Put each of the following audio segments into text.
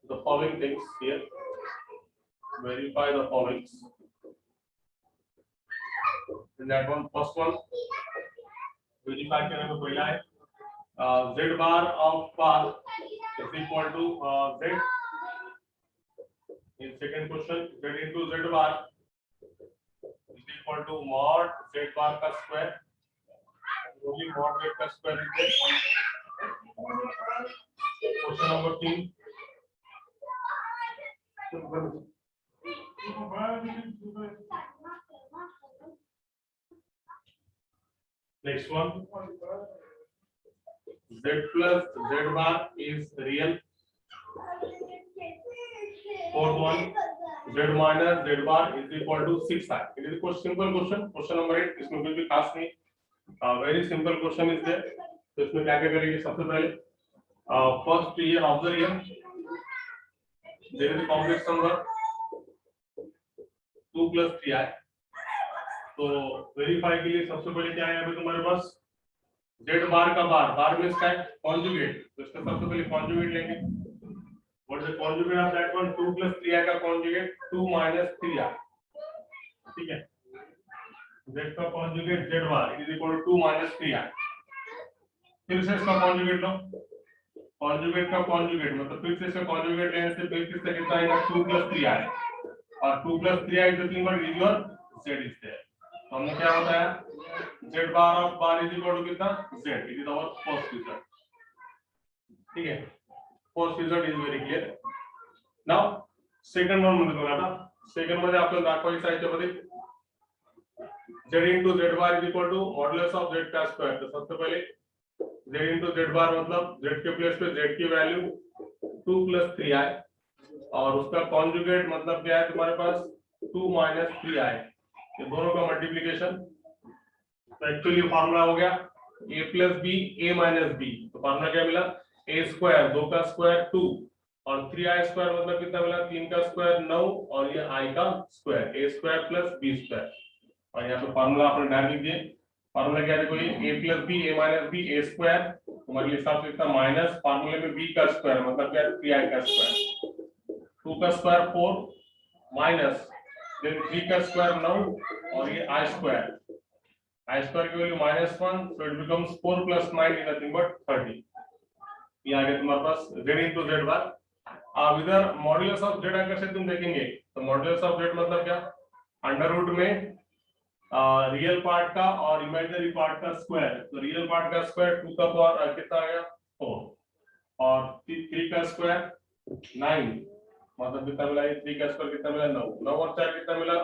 the following things here. Verify the following. In that one, first one, verify करने को पहला है z bar of bar is equal to z. In second question, z into z bar is equal to mod z bar का square. Only mod z का square is there. Question number 3. Next one, z plus z bar is real. Fourth one, z minus z bar is equal to 6i. It is a simple question. Question number 8. इसमें कोई भी खास नहीं. Very simple question is there. तो इसमें क्या क्या करेंगे सबसे पहले first here observe here. There is a complex number 2 plus 3i. तो वेरीफाई के लिए सबसे पहले क्या है अभी तुम्हारे पास z बार का बार में इसका कॉन्जुगेट. तो इसका सबसे पहले कॉन्जुगेट लेंगे. What is the conjugate of that one? 2 plus 3i का कॉन्जुगेट 2 minus 3i. ठीक है. z का conjugate z bar is equal to 2 minus 3i. फिर से इसका कॉन्जुगेट लो. कॉन्जुगेट का कॉन्जुगेट मतलब फिर से इसका कॉन्जुगेट लेने से फिर किससे कितना आएगा 2 plus 3i और 2 plus 3i is nothing but is your z is there. तो हमने क्या बताया z bar of bar is equal to कितना z. It is our first result. ठीक है. First result is very clear. Now second one मध्ये बघा आता. Second मध्ये आपल्याला दाखवायचं आहे त्यामध्ये z into z bar is equal to modulus of z का square. तो सबसे पहले z into z bar मतलब z के प्लेस पे z की वैल्यू 2 plus 3i और उसका कॉन्जुगेट मतलब क्या है तुम्हारे पास 2 minus 3i. ये दोनों का मल्टीप्लिकेशन. तो एक्चुअली फार्मूला हो गया a plus b a minus b. तो फार्मूला क्या मिला a स्क्वायर 2 का स्क्वायर 2 और 3i स्क्वायर मतलब कितना मिला 3 का स्क्वायर 9 और ये i का square a square plus b square. और यहाँ पे फार्मूला आपने डाल दीजिए. फार्मूला क्या है देखो ये a plus b a minus b a square तुम्हारे हिसाब से कितना माइनस फार्मूले में b का स्क्वायर मतलब क्या 3i का स्क्वायर 2 का स्क्वायर 4 माइनस then 3 का स्क्वायर 9 और ये i स्क्वायर की value -1 so it becomes 4 plus 9 is nothing but 30. ये आ गया तुम्हारे पास z into z bar. अब इधर मॉड्यूलस ऑफ z अगर से तुम देखेंगे तो मॉड्यूलस ऑफ z मतलब क्या अंडर रूट में रियल पार्ट का और इमेजिनरी पार्ट का स्क्वायर. तो रियल पार्ट का स्क्वायर 2 का पावर कितना आ गया 4 और 3 का स्क्वायर 9 मतलब कितना मिला 3 का स्क्वायर कितना मिला 9 और 4 कितना मिला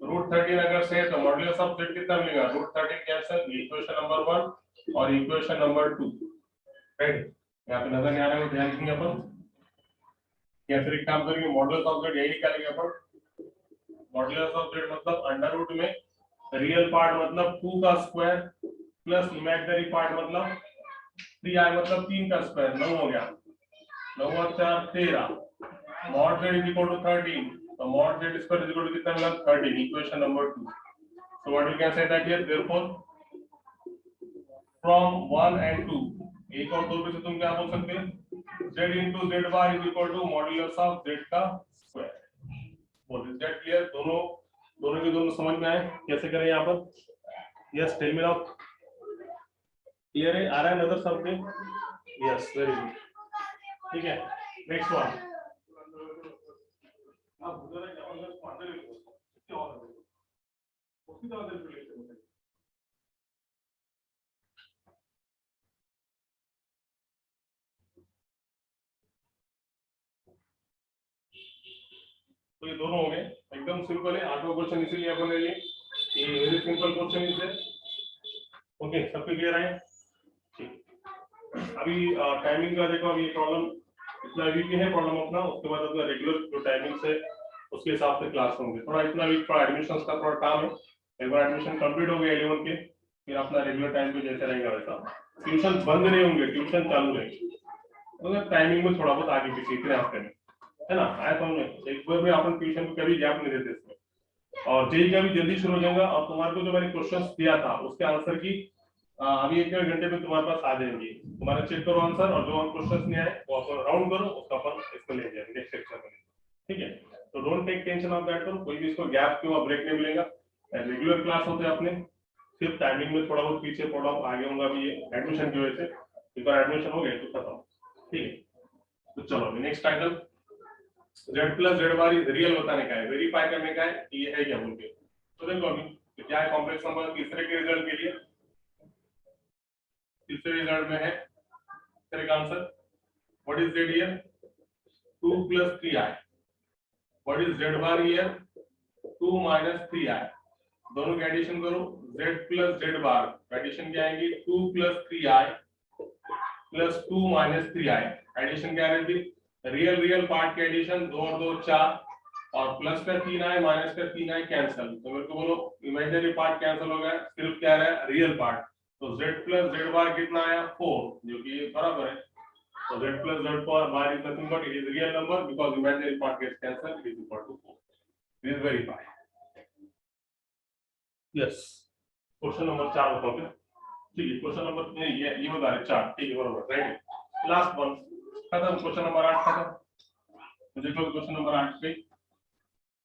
√13 अगर से तो मॉड्यूलस ऑफ z कितना मिलेगा √13 कैंसिल. इक्वेशन नंबर 1 और इक्वेशन नंबर 2 राइट. यहाँ पे नजर नहीं आ रहा है ध्यान रखेंगे अपन. या फिर एक काम करेंगे मॉड्यूलस ऑफ z यही निकालेंगे अपन. मॉड्यूलस ऑफ z मतलब अंडर रूट में रियल पार्ट मतलब 2 का स्क्वायर प्लस इमेजिनरी पार्ट मतलब 3i मतलब 3 का स्क्वायर 9 हो गया 9 और 4 13 mod z is equal to 13. So mod z square is equal to कितना मिला 13. Equation number 2. So what we can say that here therefore from 1 and 2 एक और दो पे से तुम क्या बोल सकते हैं z into z bar is equal to modulus of z का square. बोल इज दैट क्लियर? दोनों के दोनों समझ में आए कैसे करें यहाँ पर? Yes tell me now. Clear है? आ रहा है नजर सबके? Yes very good. ठीक है. Next one. अब उधर एक जबरदस्त पार्टनर है क्या हो रहा है उसकी तरह से रिलेशन होता है. तो ये दोनों हो गए एकदम सिंपल है. आठवां क्वेश्चन इसीलिए अपन ले लिए ये वेरी सिंपल क्वेश्चन इज है. ओके सबके क्लियर है? ठीक. अभी टाइमिंग का देखो. अभी प्रॉब्लम इतना वीक है प्रॉब्लम अपना. उसके बाद अपना रेगुलर जो टाइमिंग से उसके हिसाब से क्लास होंगे. थोड़ा इतना वीक थोड़ा एडमिशंस का थोड़ा काम है. एक बार एडमिशन कंप्लीट हो गया 11 के फिर अपना रेगुलर टाइम पे जैसे रहेगा वैसा. ट्यूशन बंद नहीं होंगे ट्यूशन चालू रहेगी. तो टाइमिंग में थोड़ा बहुत आगे पीछे इतने हफ्ते में है ना. आया समझ में? एक बार में अपन ट्यूशन को कभी गैप नहीं देते इसमें. और जेई का भी जल्दी शुरू हो जाएगा. और तुम्हारे को जो मैंने क्वेश्चंस दिया था उसके आंसर की अभी 1 घंटे में तुम्हारे पास आ जाएंगे, तुम्हारे चेक करो आंसर, और जो क्वेश्चन नहीं आए वो अपन राउंड करो, उसका अपन इसको ले जाएंगे नेक्स्ट सेक्शन में, ठीक है। तो don't take tension of that, कोई भी इसको गैप क्यों ब्रेक नहीं मिलेगा, रेगुलर क्लास होते हैं अपने, सिर्फ टाइमिंग में थोड़ा बहुत पीछे थोड़ा आगे होगा भी, ये एडमिशन की वजह से, एक बार एडमिशन हो गए तो खत्म, ठीक है। तो चलो next title, z plus Z bar is real बताने का है, वेरीफाई करने का है कि ये है क्या बोल के। तो देखो अभी तो क्या है, कॉम्प्लेक्स नंबर तीसरे के रिजल्ट के लिए, तीसरे रिजल्ट में है तीसरे का answer, what is z here 2 + 3i, what is z bar here 2 - 3i, दोनों की एडिशन करो, z प्लस जेड बार एडिशन क्या आएगी 2 + 3i प्लस 2 - 3i, एडिशन क्या रहेगी, रियल रियल पार्ट की एडिशन, 2 और 2 4, और प्लस का 3i माइनस का 3i कैंसिल, तो मेरे को बोलो इमेजिनरी पार्ट कैंसिल हो गया, सिर्फ क्या रहा रियल पार्ट, तो z प्लस जेड बार कितना आया 4, जो कि बराबर है, so z plus z bar is nothing but it is real number because imaginary part gets cancelled, it is equal to 4. This is verify. Yes. Question number 4 बताओ क्या, ठीक है, क्वेश्चन नंबर ये बता रहे 4, ठीक है बराबर, राइट, लास्ट वन खत्म, क्वेश्चन नंबर 8 खत्म। तो देखो क्वेश्चन नंबर 8 पे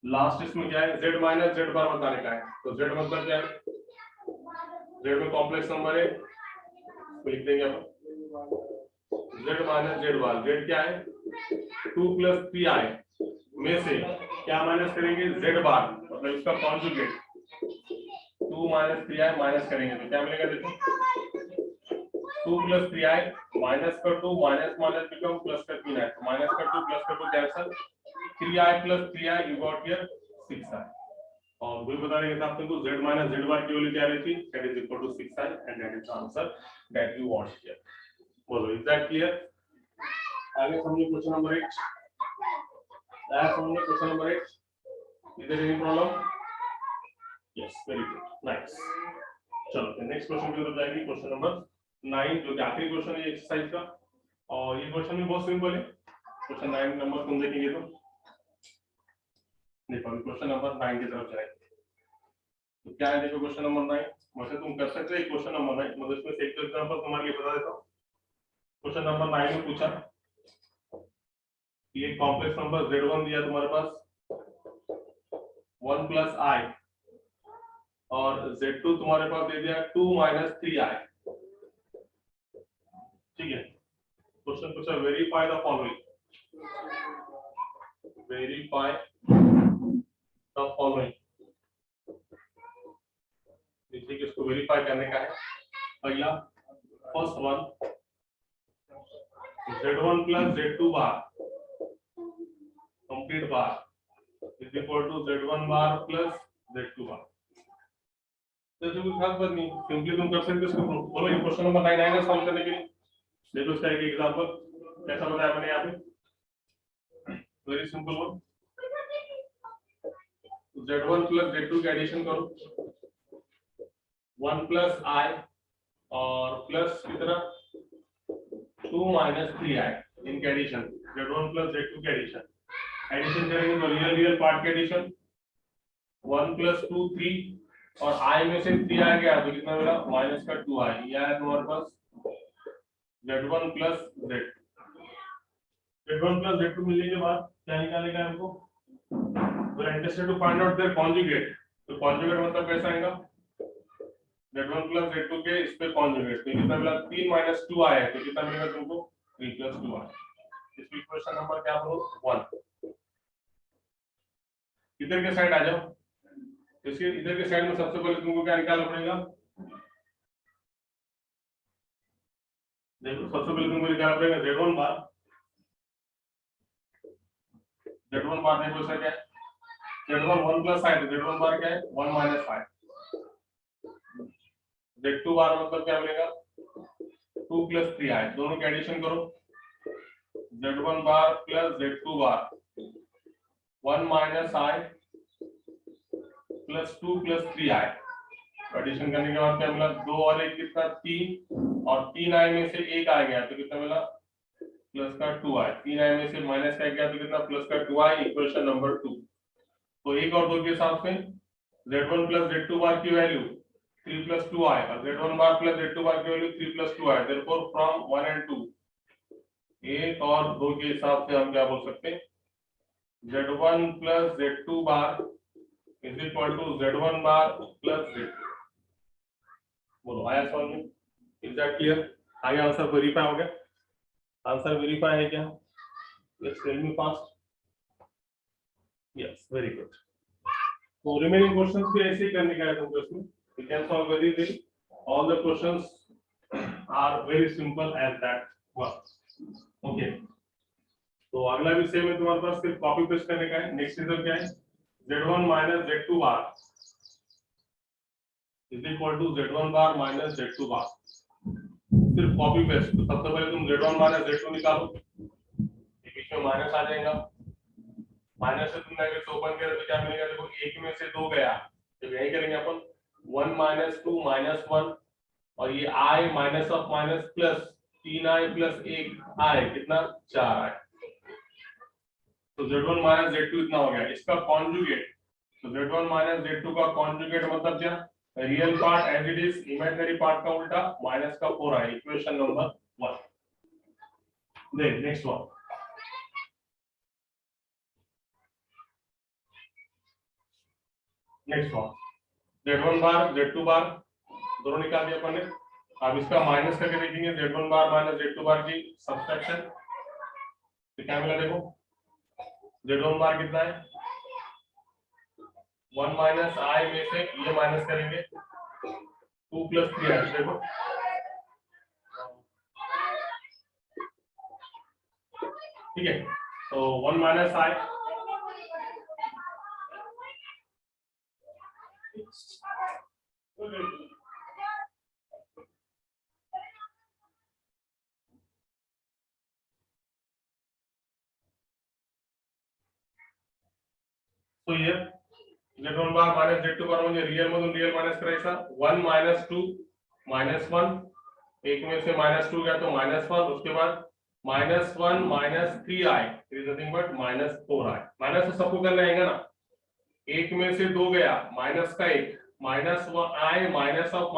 लास्ट इसमें क्या है, z माइनस जेड बार बताने का है, तो z मतलब क्या है, z में कॉम्प्लेक्स नंबर है, तो लिख देंगे अपन z माइनस जेड बार, z क्या है 2 + 3i में से क्या माइनस करेंगे, z बार मतलब इसका कॉन्जुगेट 2 - 3i माइनस करेंगे तो क्या मिलेगा, देखो 2 + 3i माइनस कर 2 माइनस माइनस बिकम प्लस का 3i, तो माइनस कर 2 प्लस कर 2 cancel, 3i + 3i you got here 6i, और वही बताने के हिसाब से तो z माइनस जेड बार की वैल्यू क्या रहती है, that is equal to 6i and that is the answer that you want here. बोलो इज दैट क्लियर, आगे समझिए क्वेश्चन नंबर 8, आगे समझिए question number 8, is there any problem, yes very good nice. चलो नेक्स्ट क्वेश्चन की तरफ जाएंगे, question number 9 जो कि आखिरी क्वेश्चन है एक्सरसाइज का, और ये क्वेश्चन भी बहुत सिंपल है, क्वेश्चन 9 नंबर तुम देखेंगे तो देखो क्वेश्चन नंबर 9 की तरफ जाएंगे, तो क्या है देखो क्वेश्चन नंबर 9, वैसे तुम कर सकते हो क्वेश्चन नंबर 9, मतलब इसमें से एक एग्जांपल तुम्हारे लिए बता देता हूं। क्वेश्चन नंबर 9 में पूछा कि एक कॉम्प्लेक्स नंबर z1 दिया तुम्हारे पास 1 + i, और z2 तुम्हारे पास दे दिया 2 - 3i, ठीक है। क्वेश्चन पूछा verify the following, verify the following, देखिए कि इसको वेरीफाई करने का है। पहला first one z1 + z2 bar complete bar is equal to z1 bar + z2 bar, तो जो कुछ खास बात नहीं, सिंपली तुम कर सकते हो इसको, बोलो ये क्वेश्चन नंबर 9 आएगा सॉल्व करने के लिए, देखो इसका एक एग्जांपल कैसा बताया मैंने यहाँ पे, very simple one, z1 + z2 की एडिशन करो 1 + i और प्लस की तरह 2 - 3i, इनकी एडिशन z1 + z2 की एडिशन, एडिशन करेंगे तो रियल रियल पार्ट की एडिशन 1 + 2 3, और i में से 3 आ गया तो कितना मिला माइनस का 2i, यह है तुम्हारे पास z1 + z2, z1 + z2 मिलने के बाद क्या निकालेगा हमको, we're interested to find out their conjugate, तो conjugate मतलब कैसा आएगा, z1 + z2 के इस पे conjugate, तो कितना मिला 3 - 2i है, तो कितना मिलेगा तुमको 3 + 2i, इस इक्वेशन नंबर क्या बोलो 1। इधर के साइड आ जाओ, इसके इधर के साइड में सबसे पहले तुमको क्या निकालना पड़ेगा, देखो सबसे पहले तुमको निकालना पड़ेगा z1 बार, z1 बार देखो सर क्या है, z1 1 + i, तो z1 बार क्या है 1 - i, z2 बार मतलब क्या मिलेगा 2 + 3i, दोनों की एडिशन करो z1 bar + z2 bar 1 - i + 2 + 3i, addition करने के बाद क्या मिला 2 और 1 कितना 3, और 3i में से 1 आ गया तो कितना मिला प्लस का 2i, 3i में से माइनस का गया तो कितना प्लस का 2i, इक्वेशन नंबर 2। तो 1 और 2 के हिसाब से z1 + z2 बार की वैल्यू 3 plus 2i और z1 बार plus z2 बार की value 3 plus 2i, therefore from 1 and 2 1 और 2 के हिसाब से हम क्या बोल सकते हैं, z1 plus z2 bar is equal to z1 bar plus z2। बोलो आया समझ में? Is that clear? आगे आंसर वेरीफाई हो गया? आंसर वेरीफाई है क्या? Yes, tell me fast. Yes, very good. तो रिमेनिंग क्वेश्चंस भी ऐसे ही करने का है तुमको इसमें। You can solve very easily, all the questions are very simple as that one. Okay, तो अगला भी सेम है तुम्हारे पास, सिर्फ कॉपी पेस्ट करने का है। नेक्स्ट रिजल्ट क्या है, z1 minus z2 bar is equal to z1 bar minus z2 bar. सिर्फ कॉपी पेस्ट। तो सबसे पहले तुम z1 माइनस z2 निकालो, ये बीच में माइनस आ जाएगा, माइनस से तुमने अगर ओपन किया तो क्या मिलेगा, देखो एक में से दो गया, तो यही करेंगे अपन 1 minus 2 minus 1 और ये i minus of minus plus 3i plus 1i कितना 4i। तो z1 माइनस z2 इतना हो गया। इसका कॉन्जुगेट, तो z1 माइनस z2 का कॉन्जुगेट मतलब क्या, real part as it is, imaginary part का उल्टा, माइनस का 4i, equation number 1। Then next one, next one z1 bar z2 bar दोनों निकाल दिया अपन ने। अब इसका माइनस करके देखेंगे, z1 बार माइनस z2 बार की सब्सट्रैक्शन, तो क्या मिला, देखो z1 बार कितना है 1 माइनस i में से ये माइनस करेंगे 2 प्लस 3i, देखो ठीक है। तो 1 माइनस i तो ये z1 बार माइनस z2 बार म्हणजे रियल मधून रियल माइनस करायचा, 1 माइनस 2 माइनस 1, एक में से माइनस 2 गया तो माइनस 1, उसके बाद minus 1 minus 3i is nothing but minus 4i। Minus तो सबको करना आएगा ना, एक में से दो गया, माइनस का एक, minus i minus of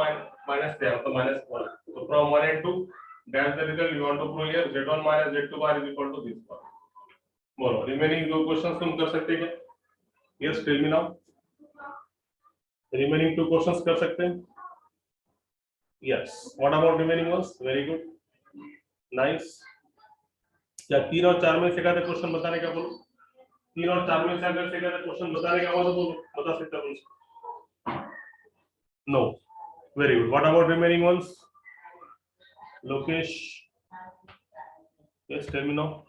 minus दिया तो माइनस 1। तो from 1 and 2 that's the result you want to prove here, z1 minus z2 bar is equal to this one. बोलो रिमेनिंग दो क्वेश्चंस तुम कर सकते हैं क्या? Yes, tell me now, remaining two questions कर सकते हैं? Yes, what about remaining ones? Very good, nice. क्या 3 और 4 में से का क्वेश्चन बताने का बोलो, 3 और 4 में से अगर से का क्वेश्चन बताने का बोलो, बता सकते हो? No, very good. What about remaining ones? Lokesh, yes tell me now,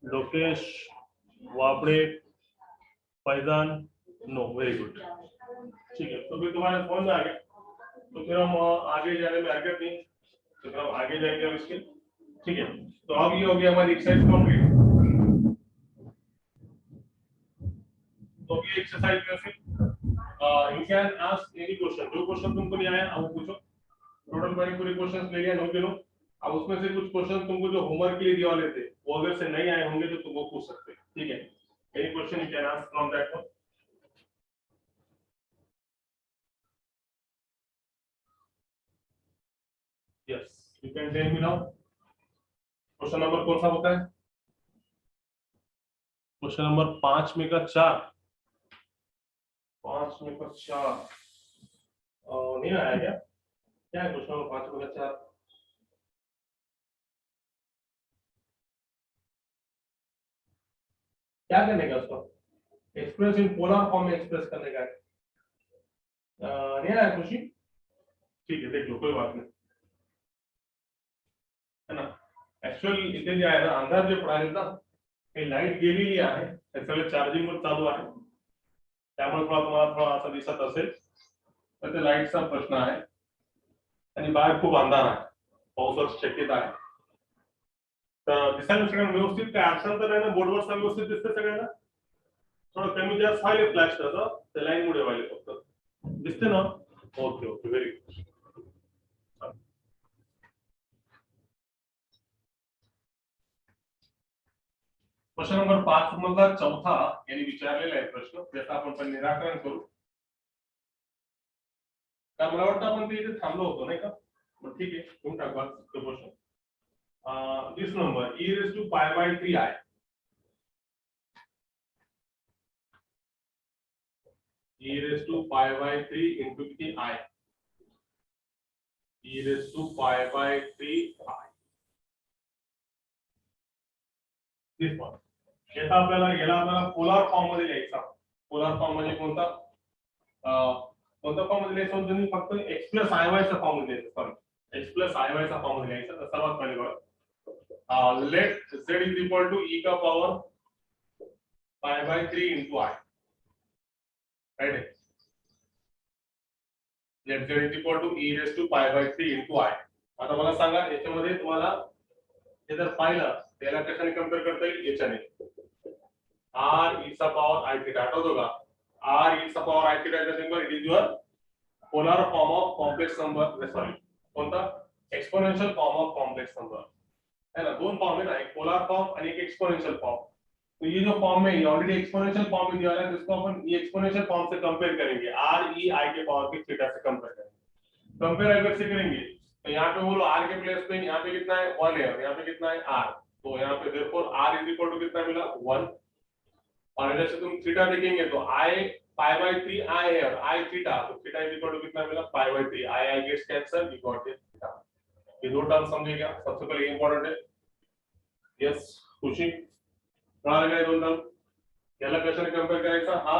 Lokesh, Wapade, Faizan, no, very good, ठीक है। तो फिर तुम्हारे समझ आ गया, तो फिर हम आगे जाने में हरकत नहीं, तो फिर हम आगे जाएंगे अब इसके, ठीक है। तो अब ये हो गया हमारी एक्सरसाइज कंप्लीट। तो ये एक्सरसाइज में से you can ask any question, जो क्वेश्चन तुमको नहीं आया वो पूछो। टोटल मैंने पूरे क्वेश्चंस ले लिया 9 के 9। अब उसमें से कुछ क्वेश्चन तुमको जो होमवर्क के लिए दिए वाले थे वो अगर से नहीं आए होंगे तो तुम वो पूछ सकते हो, ठीक है। Any question you can ask from that one. Yes, you can tell me now, question number कौन सा होता है? क्वेश्चन नंबर 5 में का 4, 5 में का 4 नहीं आया क्या? क्या है क्वेश्चन नंबर 5 में का 4? क्या करने का उसको? एक्सप्रेस इन पोलर फॉर्म में एक्सप्रेस करने का है। नहीं आया खुशी? ठीक है, देख लो, कोई बात नहीं, है ना। एक्चुअली इथे जे आहे ना, अंधार जे पडाले ना, हे लाईट गेलेली आहे, त्याच्यामुळे चार्जिंग वर चालू आहे, त्यामुळे थोडा असा दिसत असेल, तर ते लाईटचा प्रश्न आहे आणि बाहेर खूप अंधार आहे, पावसाची शक्यता आहे। तर दिसायला सगळ्यांना व्यवस्थित, काय अडचण तर नाही ना? बोर्डवर सगळं व्यवस्थित दिसतं सगळ्यांना? थोडं कमी जास्त व्हायला फ्लॅश करतं, ते लाईन मुळे व्हायला फक्त दिसते ना? Okay okay, very good. प्रश्न नंबर 5 मधला चौथा यांनी विचारलेला आहे प्रश्न, त्याचा आपण पण निराकरण करू। कारण मला वाटतं आपण ते इथे थांबलो होतो नाही का. मग ठीक आहे, तुम्ही टाका question. This number e raised to pi by 3i e raised to pi by 3 into I e raised to pi by 3i this one. याचा आपल्याला पोलार फॉर्म मध्ये लिहायचा. पोलार फॉर्म म्हणजे कोणता फॉर्म मध्ये लिहायचा तुम्ही फक्त x प्लस iy चा फॉर्म मध्ये लिहायचा. सॉरी, x प्लस iy चा फॉर्म मध्ये लिहायचा. तर सर्वात पहिले बघा let z is equal to e का power pi by 3 into I. Right. Let z is equal to e raised to pi by 3 into I. आता मला सांगा याच्यामध्ये तुम्हाला हे जर पाहिलं त्याला कशाने कंपेअर करता येईल? याच्याने r e चा पॉवर I थीटा. आठवतो का? r e चा power I theta is nothing but it is your polar form of complex number. Sorry, कोणता? Exponential form of complex number है ना. दोन फॉर्म है ना, एक पोलर फॉर्म और एक एक्सपोनेंशियल फॉर्म. तो ये जो फॉर्म है ये ऑलरेडी एक्सपोनेंशियल फॉर्म में दिया है, तो इसको अपन ये एक्सपोनेंशियल फॉर्म से कंपेयर करेंगे. r e I के पावर के थीटा से कंपेयर करेंगे. कंपेयर अगर से करेंगे तो यहाँ पे बोलो r के प्लेस पे यहाँ पे कितना है 1 है और यहाँ पे कितना है r. तो यहाँ पे therefore r is equal to कितना मिला 1. और जैसे तुम थीटा देखेंगे तो I pi by 3 I है और I थीटा, तो थीटा इज इक्वल टू कितना मिला pi by 3. I gets cancel, you got it theta. ये दो टर्म समझे क्या? सबसे पहले इंपॉर्टेंट है. यस खुशी कळालं काय? दोन टर्म याला कशाने कंपेअर करायचा? हा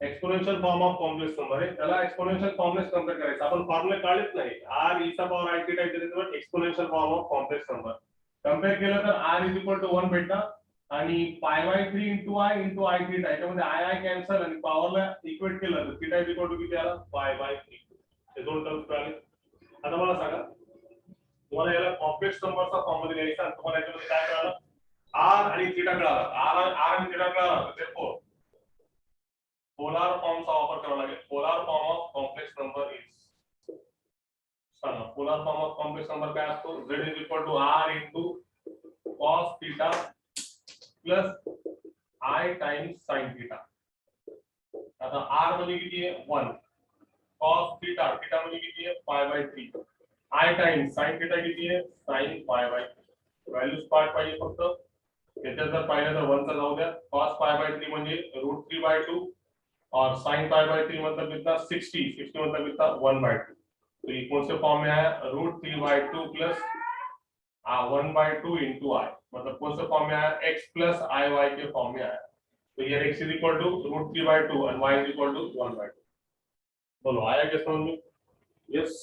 exponential form of complex number आहे, त्याला एक्सपोनेंशियल फॉर्मनेच कंपेअर करायचा. आपण फॉर्म्युला काढलेच नाही. r e चा power I theta is exponential form of complex number. Compare केलं तर r इज इक्वल टू 1 भेटला आणि pi by 3 into I theta. याच्यामध्ये I कॅन्सल आणि पॉवरला इक्वेट केलं तर थीटा इज इक्वल टू किती आला? pi by 3. हे दोन टर्म्स कळाले. आता मला सांगा तुम्हाला याला कॉम्प्लेक्स नंबरचा फॉर्म मध्ये लिहायचा आणि तुम्हाला याच्यामध्ये काय कळालं? r आणि थीटा कळाला. r आणि थीटा कळाला. therefore पोलर फॉर्मचा वापर करावा लागेल. Polar form of complex number is, सांगा polar form of complex number काय असतो? z is equal to r into cos theta plus I times sin theta. आता r म्हणजे किती आहे? 1. cos थीटा, थीटा म्हणजे किती आहे? pi by 3. I times sin theta किती आहे? sin pi by 3. Values part पाहिजे फक्त. याच्यात जर पाहिलं तर 1 चा जाऊ द्या. cos pi by 3 म्हणजे √3/2 और sin pi by 3 मतलब कितना 60 मतलब कितना 1/2. तो ये कौन से फॉर्म में आया? √3/2 प्लस 1/2 into I. मतलब कौन से फॉर्म में आया? x प्लस iy के फॉर्म में आया. तो ये x इज इक्वल टू √3/2 और y इज इक्वल टू 1/2. बोलो आया क्या समझ में? Yes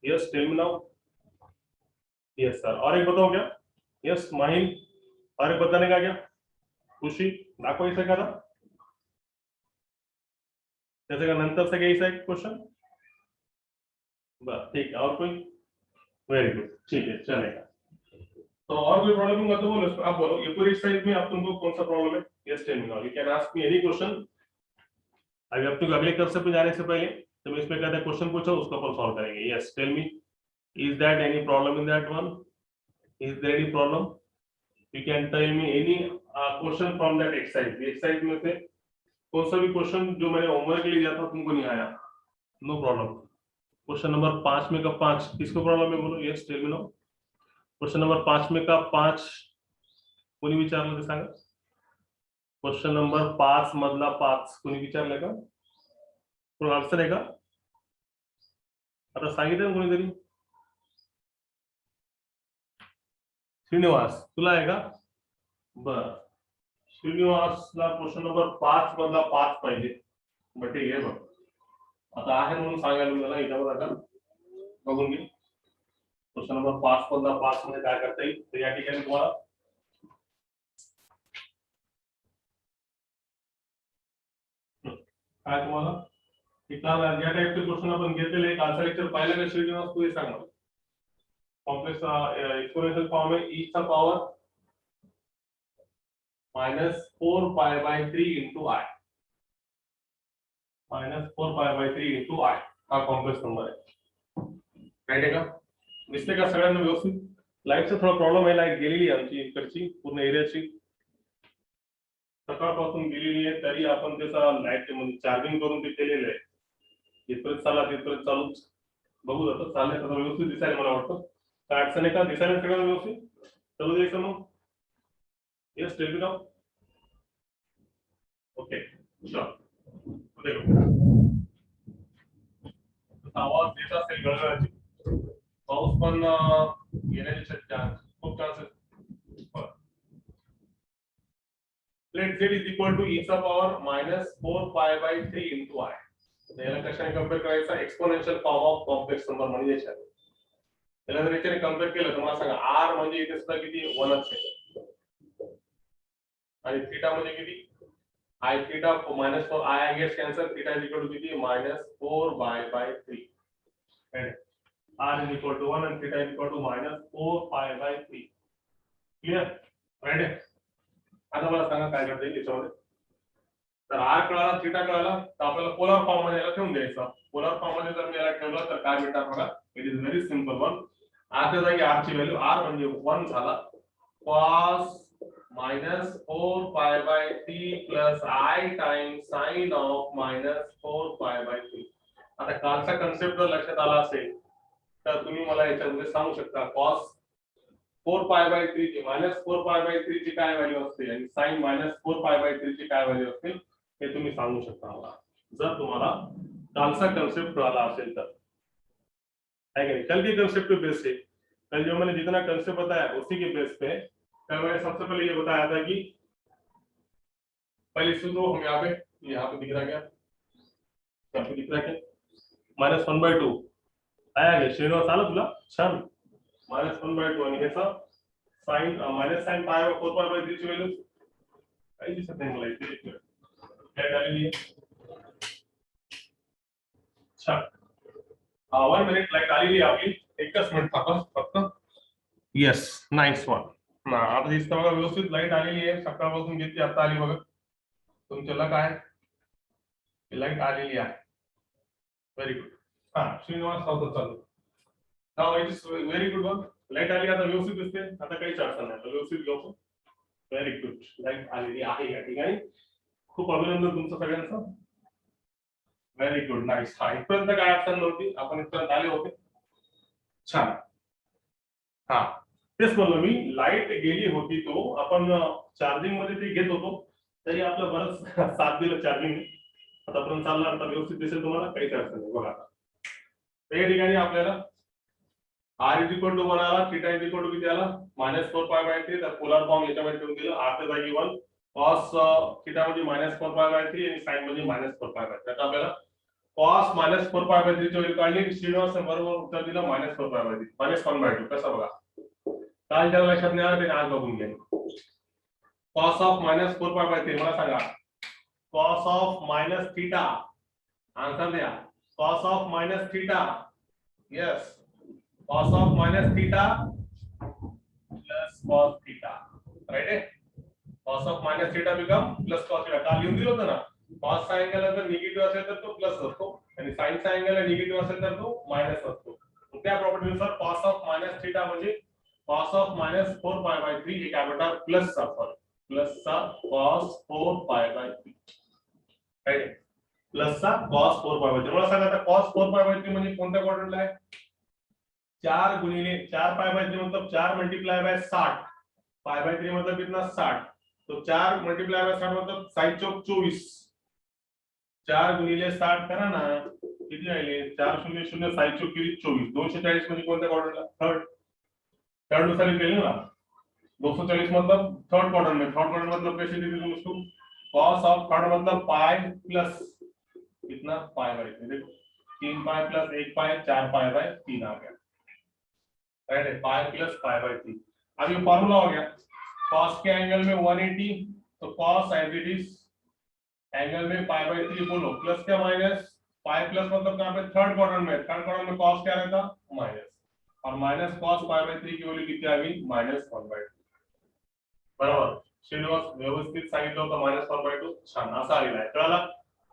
yes tell me now. Yes sir. और एक बताओ क्या? यस माहिन, और एक बताने का क्या? खुशी दाखवायचं का? त्याचं का नंतरचा घ्यायचा आहे क्वेश्चन? बस ठीक है. और कोई? वेरी गुड, ठीक है चलेगा. तो और कोई प्रॉब्लम होगा तो बोलो. आप बोलो ये पूरी एक्सरसाइज में आप तुमको कौन सा प्रॉब्लम है? Yes tell me now. You can ask me any question. अभी अब तक अगले कंसेप्ट में जाने से पहले तुम इसमें कहते हैं क्वेश्चन पूछो, उसको अपन सॉल्व करेंगे. Yes tell me, is that any problem in that one? Is there any problem? You can tell me any question from that exercise. Exercise में से कौन सा भी क्वेश्चन जो मैंने होमवर्क के लिए दिया था तुमको नहीं आया, नो प्रॉब्लम. क्वेश्चन नंबर 5 में का 5 किसको प्रॉब्लम है? बोलो yes tell me now. Question number 5 में का 5 कोणी विचारलं ते सांगा. क्वेश्चन नंबर 5 मधला 5 कोणी विचारलं का? कोण आन्सर आहे का? आता सांगितलं ना कोणीतरी? श्रीनिवास तुला आहे का? बर श्रीनिवासला क्वेश्चन नंबर 5 मधला 5 पाहिजे. बट ठीक आहे बघ आता आहे म्हणून सांगायला मला याच्यावर आता बघून घे. क्वेश्चन नंबर 5 मधला 5 मध्ये काय करता येईल तर या ठिकाणी तुम्हाला काय तुम्हाला या टाइपचे क्वेश्चन आपण घेतलेले एक आन्सर लेक्चर पाहिलं का श्रीनिवास? तू हे सांग मला. कॉम्प्लेक्स एक्सपोनेंशियल फॉर्म है e चा power -4 pi by 3 into I. -4 pi by 3 into I हा कॉम्प्लेक्स नंबर आहे. राइट आहे का? दिसते का सगळ्यांना व्यवस्थित? लाईटचा थोडा प्रॉब्लेम आहे. लाईट गेलेली आमची इकडची पूर्ण एरियाची. सकाळपासून गेलेली आहे तरी आपण त्याचा लाईट म्हणजे चार्जिंग करून ते केलेलं आहे. इथपर्यंत चालला तिथपर्यंत चालूच बघू जातं चाललंय आता व्यवस्थित दिसायला मला वाटतं. काय अडचण आहे का दिसायला सगळं व्यवस्थित चालू द्यायचं मग. Yes tell me now. Okay sure. आवाज येत असेल गळगळाची पाऊस पण येण्याचे खूप chances. Let z is equal to e चा power minus 4 pi by 3 into I. याला कशाने कंपेअर करायचा exponential form of complex number म्हणजे याच्याने. त्याला जर याच्याने कंपेअर केलं तर मला सांगा r म्हणजे इथे सुद्धा किती 1 असेल आणि थीटा म्हणजे किती I theta minus 4 I gets cancel theta is equal to किती minus 4 by 3. Right? R is equal to 1 and theta is equal to minus 4 pi by 3. Clear? Right? आता मला सांगा काय करता येईल याच्यामध्ये. तर r कळाला थीटा कळाला तर आपल्याला पोलर फॉर्म मध्ये याला ठेवून द्यायचा. पोलर फॉर्म मध्ये जर मी याला ठेवलं तर काय भेटणार बघा. It is very simple one. r च्या जागी r ची व्हॅल्यू r म्हणजे 1 झाला cos minus 4 pi by 3 plus I times sin of minus 4 pi by 3. आता कालचा कन्सेप्ट जर लक्षात आला असेल तर तुम्ही मला याच्यामध्ये सांगू शकता cos 4 pi by 3 ची minus 4 pi by 3 ची काय व्हॅल्यू असते आणि sin minus 4 pi by 3 ची काय व्हॅल्यू असते हे तुम्ही सांगू शकता मला जर तुम्हाला कालचा कन्सेप्ट कळाला असेल तर. है कि नहीं? कल के कन्सेप्ट पे बेस है. कल जो मैंने जितना कन्सेप्ट बताया उसी के बेस पे कल मैंने सबसे पहले ये बताया था कि पहले सूत्र हम यहाँ पे दिख रहा क्या यहाँ पे दिख रहा क्या -1/2 आया क्या श्रीनिवास आला तुला छान -1/2 आणि ह्याचा sin minus sin pi over 4 pi by 3 ची व्हॅल्यू काही दिसत नाही मला इथे काय झालेली आहे. छान 1 मिनिट लाईट आलेली आहे आपली एकच मिनिट थांबा फक्त. Yes nice one. आता दिसतं बघा व्यवस्थित लाईट आलेली आहे सकाळपासून घेतली आता आली बघा तुमच्याला काय लाईट आलेली आहे. Very good. हा श्रीनिवास सावंत चालू now it is very good one. Light आली आता व्यवस्थित दिसते आता काहीच अडचण नाही व्यवस्थित घेऊ. व्हेरी गुड लाईट आलेली आहे या ठिकाणी. खूप अभिनंदन तुमचं सगळ्यांचं. Very good nice. हा इथपर्यंत काय अडचण नव्हती आपण इथपर्यंत आले होते. छान. हा तेच म्हणलं मी लाईट गेली होती तो आपण चार्जिंग मध्ये ते घेत होतो तरी आपलं बरंच साथ दिलं चार्जिंग आतापर्यंत चालला आता व्यवस्थित दिसेल तुम्हाला काहीच अडचण नाही बघा. आता या ठिकाणी आपल्याला r इज इक्वल टू 1 आला थीटा इज इक्वल टू किती आला -4 pi by 3 तर पोलर फॉर्म याच्यामध्ये ठेवून दिलं r च्या जागी 1 cos थीटा म्हणजे -4 pi by 3 आणि sin म्हणजे -4 pi by 3. आता आपल्याला cos -4 pi by 3 ची व्हॅल्यू काढली श्रीनिवास बरोबर उत्तर दिलं -4 pi by 3 -1/2 कसं बघा काल ज्या लक्षात नाही आलं त्याने आज बघून घ्या. cos of -4 pi by 3 मला सांगा cos of minus theta answer द्या. cos of minus theta yes cos of minus theta plus cos theta right आहे. cos of minus theta become plus cos theta काल लिहून दिलं होतं ना cos चा angle जर निगेटिव्ह असेल तर तो प्लस असतो आणि sin चा अँगल निगेटिव्ह असेल तर तो मायनस असतो. त्या प्रॉपर्टी नुसार cos of minus theta म्हणजे cos of -4 pi by 3 हे काय बेटा प्लस चा सॉरी प्लस चा cos 4 pi by 3 right plus चा cos 4 pi by 3. मला सांगा आता cos 4 pi by 3 म्हणजे कोणत्या क्वाड्रंटला आहे 4 गुणिले 4 pi by 3 मतलब 4 मल्टीप्लाई बाय 60 pi by 3 मतलब कितना 60 तो 4 मल्टीप्लाई बाय 60 मतलब 7 चौक 24 4 गुणिले 60 करा ना किती राहिले 4 0 0 7 चौक 24 240 म्हणजे कोणत्या क्वाड्रंटला थर्ड नुसार निकलेगा ना 240 मतलब थर्ड क्वाड्रेंट में थर्ड क्वाड्रेंट मतलब कैसे लिखेंगे उसको cos ऑफ थर्ड मतलब पाई प्लस कितना पाई बाय 3 देखो 3 pi plus 1 pi 4 pi by 3 आ गया राइट है पाई प्लस पाई बाय 3. अब ये फार्मूला हो गया cos के एंगल में 180 तो cos as it is angle में पाई बाय 3 बोलो प्लस क्या माइनस पाई प्लस मतलब कहां पे थर्ड क्वाड्रेंट में cos क्या रहता माइनस और माइनस cos pi by 3 की वैल्यू किती आली -1/2 बरोबर. श्रीनिवास व्यवस्थित सांगितलं होतं -1/2 छान असा आलेला आहे. कळाला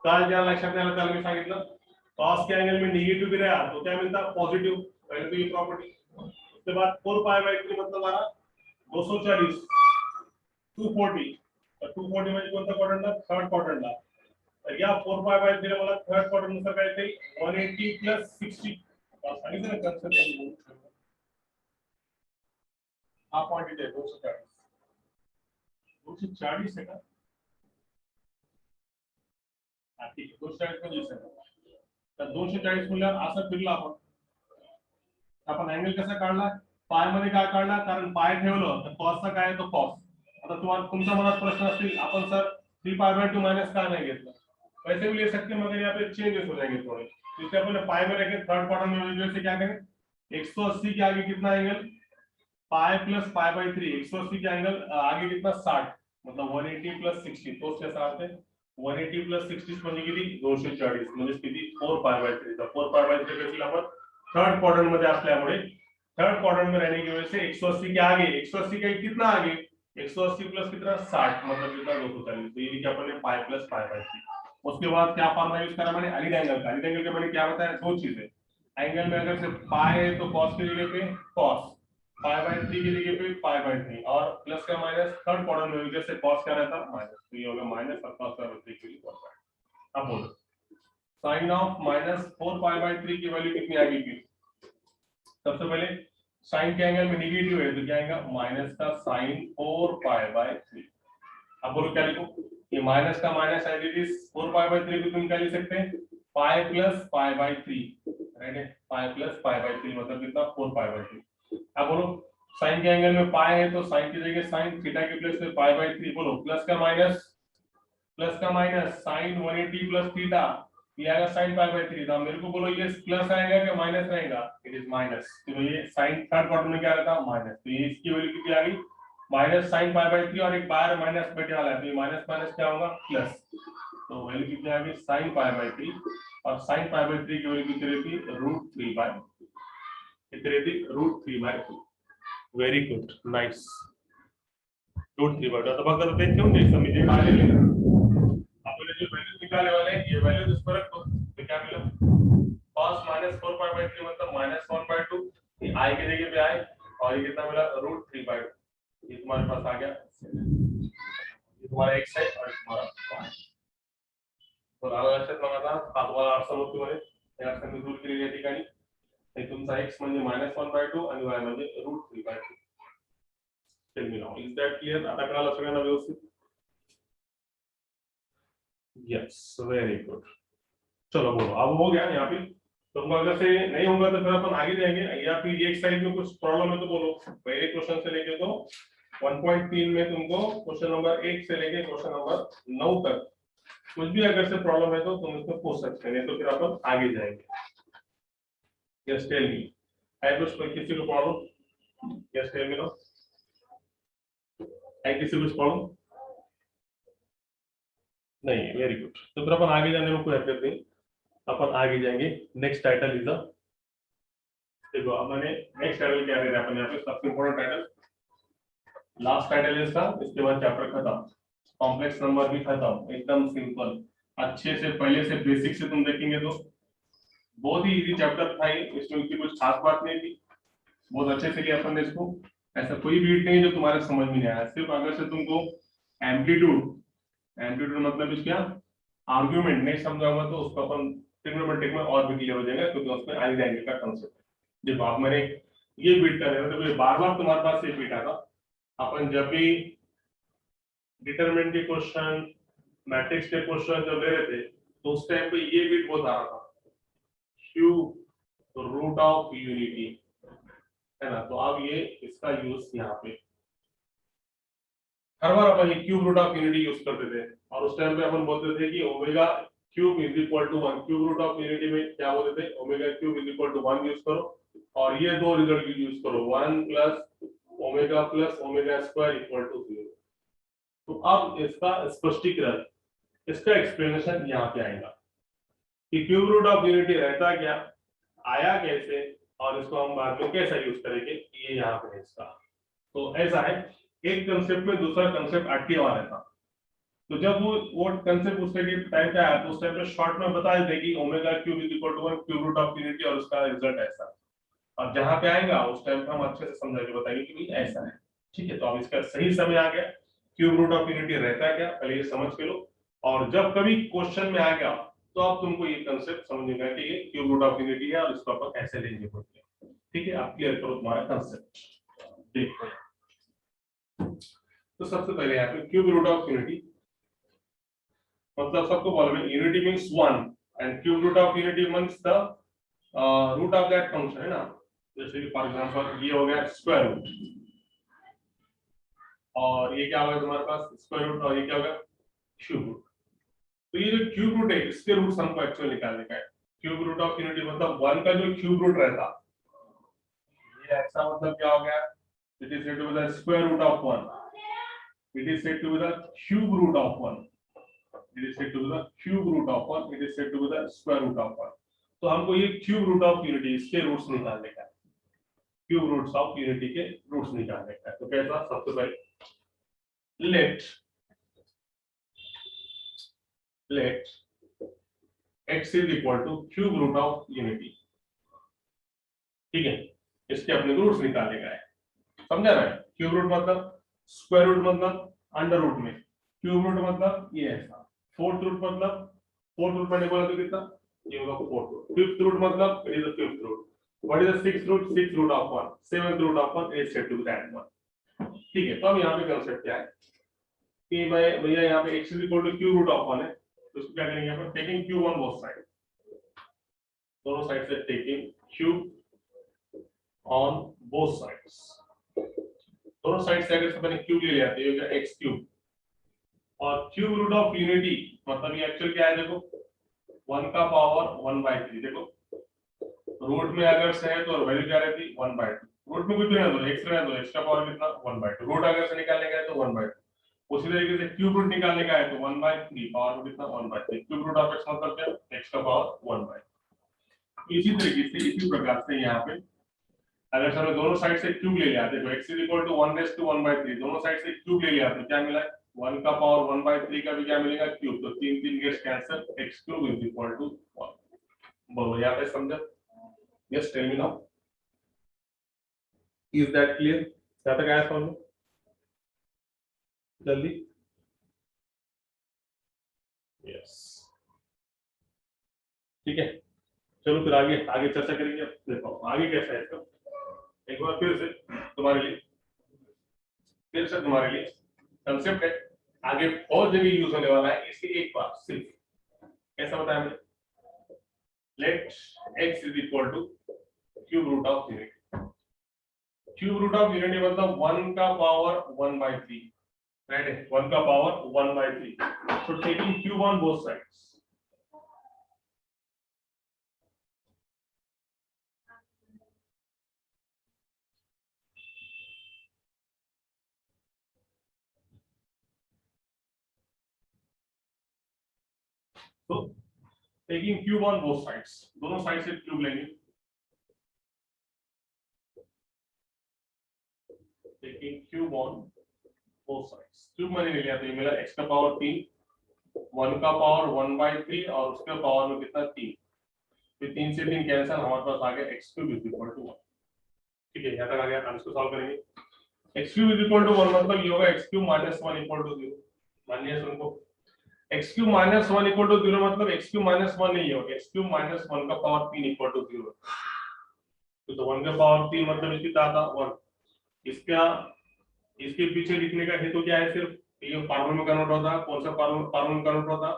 काल ज्या लक्षात नाही आलं त्याला मी सांगितलं cos के एंगल में नेगेटिव भी रहा तो क्या मिलता पॉजिटिव पहले तो ये प्रॉपर्टी उसके बाद 4 pi by 3 मतलब हमारा 240 240 240 म्हणजे कोणता क्वाड्रंटला? थर्ड क्वाड्रंटला. तर या 4π/3 मला थर्ड क्वाड्रंट नुसार काय येईल? 180 + 60. सांगितलं ना कन्सेप्ट. हा पॉइंट इथे 240. 240 आहे का? हा ठीक आहे. 240 म्हणजे दिसेल. तर 240 म्हणल्यावर असं फिरला आपण अँगल कसा काढला? पाय मध्ये काय काढला? कारण पाय ठेवलं तर कॉसचा काय आहे तो कॉस. आता तुम्हाला तुमच्या मनात प्रश्न असतील, आपण सर 3π/2 माइनस का नहीं घेतलं? वैसे भी ले सकते हैं, मगर यहाँ पे चेंजेस हो जाएंगे थोड़े. तो इसलिए अपन पाई में रखें, थर्ड क्वाड्रेंट में वजह से क्या करें? 180 के आगे कितना एंगल? Pi plus π/3. 180 के एंगल आगे कितना? 60. मतलब 180 + 60. तो उसके साथ 180 + 60 म्हणजे किती? 240. म्हणजे किती? 4π/3. तर 4π/3 देखील आपण थर्ड क्वाड्रेंट मध्ये असल्यामुळे थर्ड क्वाड्रेंट में रहने की वजह से 180 के आगे, 180 का कितना आगे? 180 प्लस कितना? 60. मतलब कितना? 240. तो ये लिखा अपन ने पाई प्लस π/3. उसके बाद क्या फॉर्मूला यूज करा मैंने? अलिड एंगल का. अलिड एंगल के मैंने क्या बताया? दो चीजें. एंगल में अगर सिर्फ पाई है तो कॉस की जगह पे कॉस, π/3 की जगह पे π/3, और प्लस का माइनस थर्ड क्वाड्रेंट में वजह से कॉस क्या रहता? माइनस. तो ये होगा माइनस और कॉस का वैल्यू के लिए कॉस. अब बोलो साइन ऑफ -4π/3 की वैल्यू कितनी आ गई? सबसे पहले साइन के एंगल में निगेटिव है तो क्या आएगा? माइनस का साइन 4π/3. अब बोलो क्या लिखो? ये माइनस का माइनस एज इट इज 4π/3 को तुम क्या लिख सकते हैं? Pi plus π/3. राइट है? पाई प्लस π/3 मतलब कितना? 4π/3. अब बोलो साइन के एंगल में पाई है तो साइन की जगह साइन, थीटा के प्लेस पे π/3. बोलो प्लस का माइनस साइन 180 प्लस थीटा, ये आएगा साइन π/3. तो मेरे को बोलो ये प्लस आएगा कि माइनस रहेगा? It is minus. तो ये साइन थर्ड क्वाड्रेंट में क्या रहता? माइनस. तो ये इसकी वैल्यू कितनी आ गई? माइनस साइन π/3 और एक बाहर माइनस बैठने वाला है, तो ये माइनस माइनस क्या होगा? प्लस. तो वैल्यू कितनी आ गई? साइन π/3. और साइन π/3 की वैल्यू कितनी रहती? √3/2. कितनी रहती? √3/2. Very good, nice. √3/2. तो बघा ते ठेवून द्यायचं, मी जे काढलेले ना आपल्याला जे वैल्यू निकालने वाले हैं, ये वैल्यू इस पर रखो. तो क्या मिला? cos -4π/3 मतलब -1/2. ये i की जगह पे i, और ये कितना मिला? √3/2. ये तुम्हारे पास आ गया. ये तुम्हारा x है और तुम्हारा y. तो लक्षात बघा, हा तुम्हाला समोरमध्ये या संख्या दूर केलेली या ठिकाणी. हे तुमचा x म्हणजे -1/2 आणि y म्हणजे √3/2. Tell me now, is that clear? आता कळालं सगळ्यांना व्यवस्थित? Yes, very good. चलो बोलो, अब हो गया यहाँ पे. तुमको अगर से नहीं होगा तो फिर अपन आगे जाएंगे, या फिर एक साइड में कुछ प्रॉब्लम है तो बोलो. पहले क्वेश्चन से लेके तो 1.3 में तुमको क्वेश्चन नंबर 1 से लेके क्वेश्चन नंबर 9 तक कुछ भी अगर से प्रॉब्लम है तो तुम इसको पूछ सकते हैं, तो फिर अपन आगे जाएंगे. यस टेल मी, है कुछ किसी को problem? Yes tell me no, है किसी को कुछ प्रॉब्लम? नहीं, वेरी गुड. तो फिर अपन आगे जाने में कोई हरकत नहीं, अपन आगे जाएंगे. नेक्स्ट टाइटल इज देखो, अब मैंने नेक्स्ट टाइटल क्या है अपन यहाँ पे सबसे इंपॉर्टेंट टाइटल, लास्ट टाइटल है इसका. इसके बाद चैप्टर खत्म, कॉम्प्लेक्स नंबर भी खत्म, एकदम सिंपल. अच्छे से पहले से बेसिक से तुम देखेंगे तो बहुत ही इजी चैप्टर था ये, इसमें कुछ खास बात नहीं थी. बहुत अच्छे से किया अपन ने इसको. ऐसा कोई बीट नहीं जो तुम्हारे समझ में नहीं आया. सिर्फ अगर से तुमको एम्पलीट्यूड मतलब क्या आर्गुमेंट नहीं समझाऊंगा तो उसको अपन ट्रिग्नोमेट्रिक में और भी क्लियर हो जाएगा, क्योंकि उसमें आगे जाएंगे का कंसेप्ट है. देखो आप मैंने ये बीट कर रहे हो तो बार बार तुम्हारे पास ये बीट आता. अपन जब भी डिटरमिनेंट के क्वेश्चन, मैट्रिक्स के क्वेश्चन जब ले रहे थे तो उस टाइम पे ये बीट बहुत आ रहा था, क्यूब रूट ऑफ यूनिटी, है ना. तो अब ये इसका यूज यहाँ पे हर बार अपन ये cube root of unity use करते थे, और उस टाइम पे अपन बोलते थे कि omega cube is equal to 1. Cube root of unity में क्या बोलते थे? Omega cube is equal to 1 use करो, और ये दो रिजल्ट यूज करो, 1 plus omega square equal to 0. तो अब इसका स्पष्टीकरण, इसका एक्सप्लेनेशन यहाँ पे आएगा कि क्यूब रूट ऑफ यूनिटी रहता क्या, आया कैसे, और इसको हम बाद में कैसा यूज करेंगे, ये यहाँ पे है इसका. तो ऐसा है, एक कंसेप्ट में दूसरा कंसेप्ट अटके हुआ रहता. तो जब वो कंसेप्ट उस टाइम पे आया तो उस टाइम पे शॉर्ट में बता देते कि omega cube is equal to 1 cube root of unity, और उसका रिजल्ट ऐसा. अब जहां पे आएगा उस टाइम पे हम अच्छे से समझा के बताएंगे कि भाई ऐसा है. ठीक है, तो अब इसका सही समय आ गया. क्यूब रूट ऑफ यूनिटी रहता है क्या, पहले ये समझ के लो, और जब कभी क्वेश्चन में आ गया तो अब तुमको ये कंसेप्ट समझेगा कि ये क्यूब रूट ऑफ यूनिटी है और इसको अपन कैसे लेंगे बोल के। ठीक है, आप क्लियर करो तुम्हारा कंसेप्ट। देखो तो सबसे पहले यहाँ पे क्यूब रूट ऑफ यूनिटी मतलब सबको बोलो unity means 1 and cube root of unity means the root of that function है ना। जैसे कि फॉर एग्जांपल ये हो गया स्क्वायर रूट, और ये क्या होगा तुम्हारे पास स्क्वायर रूट, और ये क्या होगा क्यूब रूट। तो ये जो क्यूब रूट है इसके रूट्स हमको एक्चुअली निकालने का है। क्यूब रूट ऑफ यूनिटी मतलब 1 का जो क्यूब रूट रहता, ये ऐसा मतलब क्या हो गया, it is said to be the square root of 1, it is said to be the cube root of 1, it is said to be the cube root of 1, it is said to be the square root of 1। तो हमको ये cube root of unity इसके roots निकालने का है, cube roots of unity के roots निकालने का है। तो कैसा, सबसे पहले let x is equal to cube root of unity। ठीक है, इसके अपने रूट्स निकालने का है, समझा ना। क्यूब रूट मतलब स्क्वायर रूट मतलब अंडर रूट में, क्यूब रूट मतलब ये ऐसा, फोर्थ रूट मतलब फोर्थ रूट मैंने बोला तो कितना, ये होगा फोर्थ रूट। फिफ्थ रूट मतलब it is the fifth root. What is the sixth root, sixth root of 1, seventh root of 1 is said to be that 1। ठीक है, तो अब यहाँ पे कंसेप्ट क्या है कि भाई भैया यहाँ पे x is equal to cube root of 1 है, तो इसको क्या करेंगे अपन, taking cube on both side, दोनों साइड से taking cube on both sides, दोनों साइड से अगर अपन क्यूब ले लेते हैं तो x क्यूब, और क्यूब रूट ऑफ यूनिटी मतलब ये एक्चुअल क्या है, देखो 1 का पावर 1/3, देखो रूट में अगर से है तो वैल्यू क्या रहती है 1/2, रूट में कुछ भी ना दो, x रहने दो, x का पावर कितना 1/2, रूट अगर से निकालने का है तो 1/2, उसी तरीके से क्यूब रूट निकालने का है तो 1/3, पावर रूट कितना 1/3, क्यूब रूट ऑफ x मतलब क्या, x का पावर 1/3। इसी तरीके से इसी प्रकार से यहाँ पे अगर हमने दोनों साइड से क्यूब ले लिया, देखो x इज इक्वल टू 1/3, दोनों साइड से क्यूब ले लिया तो क्या मिला, 1 का पावर 1/3 का भी क्या मिलेगा क्यूब, तो 3 gets cancel, x cube is equal to 1। बोलो यहाँ पे समझा, yes tell me now, is that clear, क्या तक आया समझ में जल्दी, यस ठीक है। चलो फिर आगे आगे चर्चा करेंगे। देखो आगे कैसा है इसका, एक बार फिर से तुम्हारे लिए कंसेप्ट है, आगे बहुत जगह यूज होने वाला है, इसकी एक बार सिर्फ कैसा बताया हमने, let x is equal to cube root of unity, cube root of unity मतलब 1 का पावर 1/3, राइट है, 1 का power 1/3, so taking cube on both sides, so taking cube on both sides, दोनों साइड से क्यूब लेंगे, taking cube on both sides, cube मैंने ले लिया तो ये मिला x का पावर 3, 1 का पावर 1/3 और उसके पावर में कितना 3, फिर 3 से 3 कैंसिल, हमारे पास आ गया x cube is equal to 1। ठीक है, यहाँ तक आ गया, हम इसको सॉल्व करेंगे, x cube is equal to 1 मतलब ये होगा x cube minus 1 equal to 0, मानिए सुनको x cube minus 1 equal to 0 मतलब x क्यूब माइनस 1 नहीं होगा, x क्यूब माइनस 1 का पावर 3 इक्वल टू 0, तो 1 का पावर 3 मतलब इसकी क्या था 1, इसका इसके पीछे लिखने का हेतु क्या है, सिर्फ ये फार्मूला में कन्वर्ट होता है, कौन सा फार्मूला में कन्वर्ट होता है,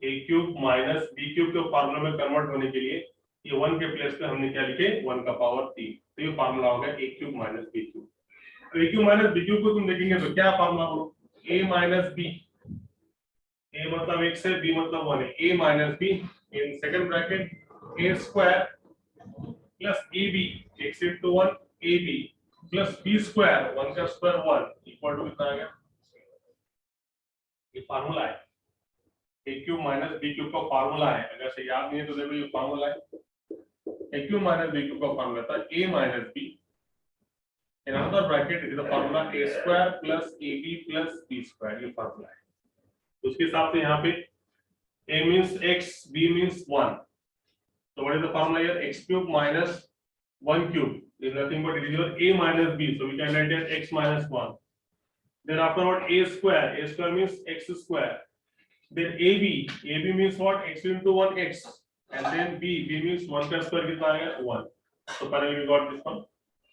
a cube minus b cube के फार्मूला में कन्वर्ट होने के लिए ये 1 के प्लेस पे हमने क्या लिखे 1 का पावर 3, तो ये फार्मूला हो गया a cube minus b cube. तो a cube minus b cube को तुम देखेंगे तो क्या फार्मूला बोलो, a माइनस b, a मतलब x है, b मतलब 1 है, a minus b in second bracket a square plus ab, x into 1 ab plus b square 1 का स्क्वायर 1 इक्वल टू कितना आ गया, ये फार्मूला है, a cube minus b cube का फार्मूला है, अगर से याद नहीं है तो देखो ये फार्मूला है, a cube minus b cube का फार्मूला था a minus b in another bracket is the formula a square plus ab plus b square, ये फार्मूला है। तो उसके हिसाब से यहाँ पे a means x, b means 1, so what is the formula here, x cube minus 1 cube is nothing but it is your a minus b, so we can write as x minus 1, then afterward a square means x square, then AB means what, x into 1 x, and then B means 1 का square कितना आ गया 1. तो finally we got this one.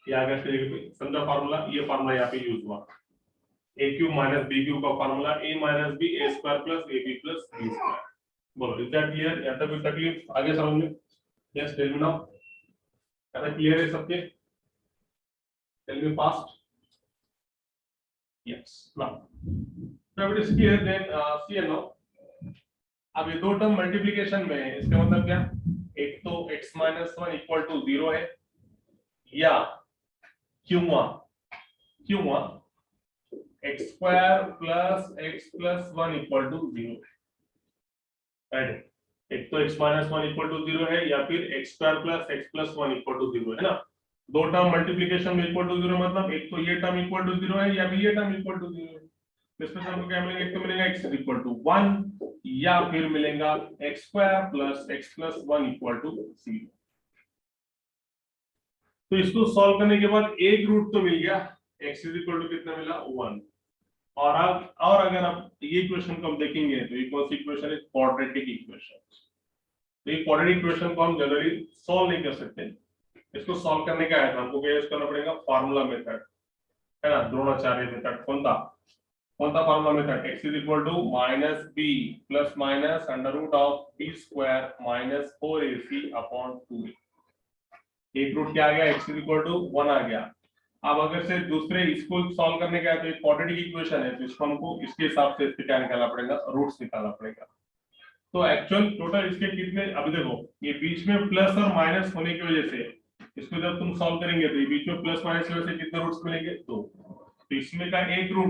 ये आ गया तरीके पे समझा फार्मूला. ये फार्मूला यहाँ पे यूज हुआ. a cube minus b cube का formula a minus b a square plus ab plus b square. बोलो इज दैट क्लियर? या तक तकलीफ आगे समझ में? Yes tell me now. क्या क्लियर है सबके? Tell me fast. Yes now now it is clear. then see now, अब ये दो टर्म मल्टीप्लिकेशन में है, इसका मतलब क्या? एक तो x माइनस 1 इक्वल टू 0 है, या क्यों x square plus x plus 1 equal to 0 है. एक तो x माइनस 1 इक्वल टू 0 है, या फिर x square plus x plus 1 equal to 0 है ना. दो टर्म मल्टीप्लिकेशन में इक्वल टू 0 मतलब एक तो ये टर्म इक्वल टू 0 है, या फिर ये टर्म इक्वल टू 0 है. इसमें हमको क्या मिलेगा? एक तो मिलेगा x इक्वल टू 1, या फिर मिलेगा x square plus x plus 1 equal to 0. तो इसको सॉल्व करने के बाद एक रूट तो मिल गया, x इज इक्वल टू कितना मिला 1. और अगर आप ये इक्वेशन को हम देखेंगे तो ये कौन सी इक्वेशन है? Quadratic equation. तो ये क्वाड्रेटिक इक्वेशन को हम जनरली सॉल्व नहीं कर सकते. इसको सॉल्व करने का है तो हमको क्या यूज करना पड़ेगा? फार्मूला मेथड है ना, द्रोणाचार्य मेथड. कौन सा formula method? x is equal to minus b plus minus under root of b square minus 4ac upon 2a. एक रूट क्या आ गया? x इज इक्वल टू 1 आ गया. अब अगर से दूसरे इसको सॉल्व करने का है तो एक क्वाड्रेटिक इक्वेशन है, तो इसको हमको इसके हिसाब से इसके क्या निकालना पड़ेगा? रूट्स निकालना पड़ेगा. तो एक्चुअल टोटल इसके कितने? अभी देखो ये बीच में प्लस और माइनस होने की वजह से इसको जब तुम सॉल्व करेंगे तो ये बीच में प्लस माइनस की वजह से कितने रूट्स मिलेंगे? 2. तो इसमें का एक रूट